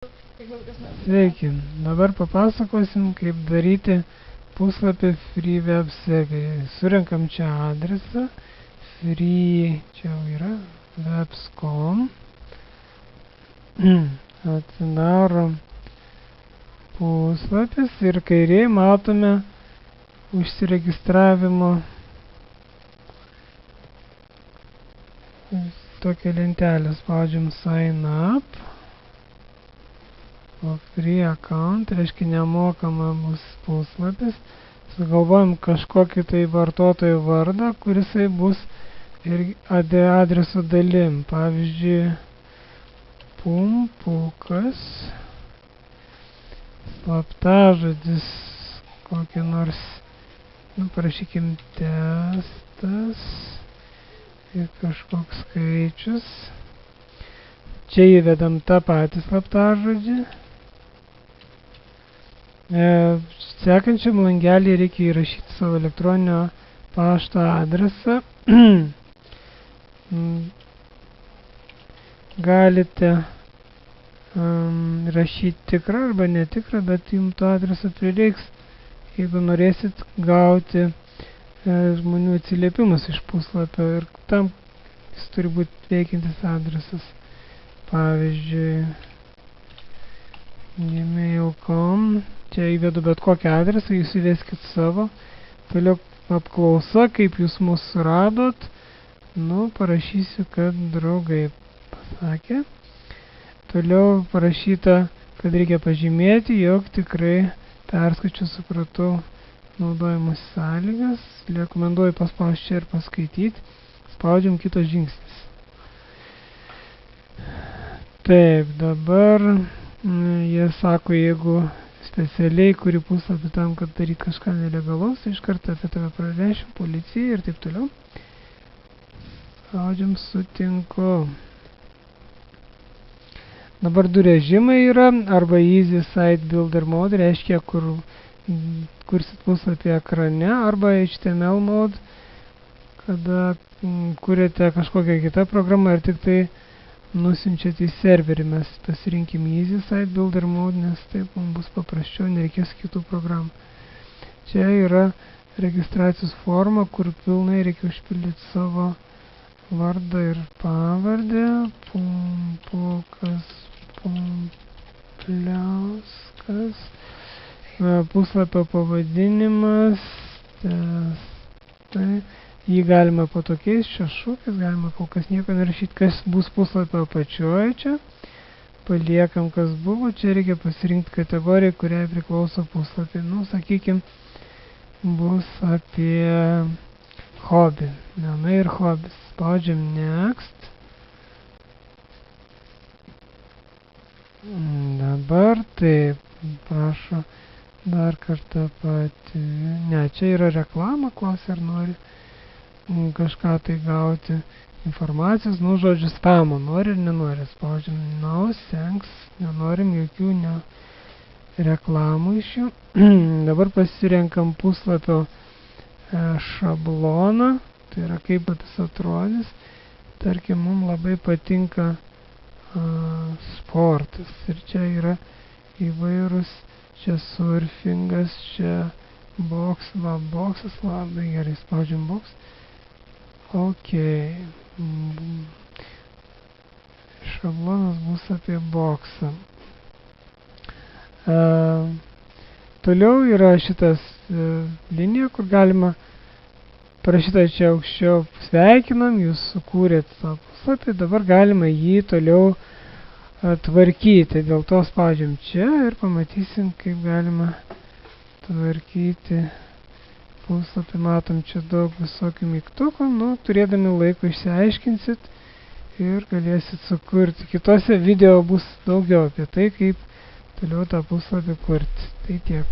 Sveiki, dabar papasakosim, kaip daryti puslapį FreeWebServerį. Surenkam čia adresą, free, čia jau yra, webs.com. Atsidarom puslapis ir kairėje matome užsiregistravimo tokią lentelę, spaudžiam sign up. O free account, reiškia nemokama bus puslapis. Sugalvojam kažkokį tai vartotojo vardą, kurisai bus ir adreso dalim. Pavyzdžiui, pumpukas, slaptažodis, kokį nors, parašykim testas ir kažkoks skaičius. Čia įvedam tą patį slaptažodį. Sekančiam langelį reikia įrašyti savo elektroninio pašto adresą. Galite rašyti tikrą arba netikrą, bet jums to adreso prireiks, jeigu norėsit gauti žmonių atsiliepimus iš puslapio, ir tam jis turi būti veikiantis adresas. Pavyzdžiui, gmail.com, čia įvedu bet kokią adresą, jūs įveskit savo. Toliau apklausa, kaip jūs mus suradot. Parašysiu, kad draugai pasakė. Toliau parašyta, kad reikia pažymėti, jog tikrai perskaičiu, supratau naudojimus sąlygas. Rekomenduoju paspausti čia ir paskaityti. Spaudžiam kitas žingsnis. Taip, dabar jie sako, jeigu specialiai kuri puslapį tam, kad daryti kažką nelegalaus, iš karto apie tave pranešim policijai ir taip toliau. Spaudžiam sutinku. Dabar du režimai yra, arba Easy Site Builder Mode, reiškia, kur kursit puslapį ekrane, arba HTML Mode, kada kuriate kažkokią kitą programą ir tik tai nusiunčiat į serverį. Mes pasirinkim Easy Site Builder Mode, nes taip mums bus paprasčiau, nereikės kitų programų. Čia yra registracijos forma, kur pilnai reikia užpildyti savo vardą ir pavardę. Pumpukas, pumpliauskas. Puslapio pavadinimas. Testai. Jį galima po tokiais čia šūkiais, galima kol kas nieko nerašyti, kas bus puslapio apačioje čia. Paliekam, kas buvo. Čia reikia pasirinkti kategoriją, kuriai priklauso puslapį. Sakykim, bus apie hobby. Menai ir hobis. Spaudžiam next. Dabar taip, prašo dar kartą pati. Ne, čia yra reklama, klausia, ar nori kažką tai gauti informacijos, žodžiu, spamo, nori ir nenori. Spaudžiam no, thanks, nenorim jokių reklamų iš jų. Dabar pasirenkam puslapio šabloną, tai yra kaip jis atrodys. Tarkim, mums labai patinka sportas ir čia yra įvairūs, čia surfingas, čia boksas, labai gerai, spaudžiam boks. Ok, šablonas bus apie boksą. Toliau yra šitas linija, kur galima parašyta čia aukščiau, sveikinam, jūs sukūrėt tą puslapį, dabar galima jį toliau tvarkyti. Dėl to spaudžiam čia ir pamatysim, kaip galima tvarkyti puslapį. Matom čia daug visokių mygtukų, turėdami laiko išsiaiškinsit ir galėsit sukurti. Kitose video bus daugiau apie tai, kaip toliau tą puslapį kurti. Tai tiek.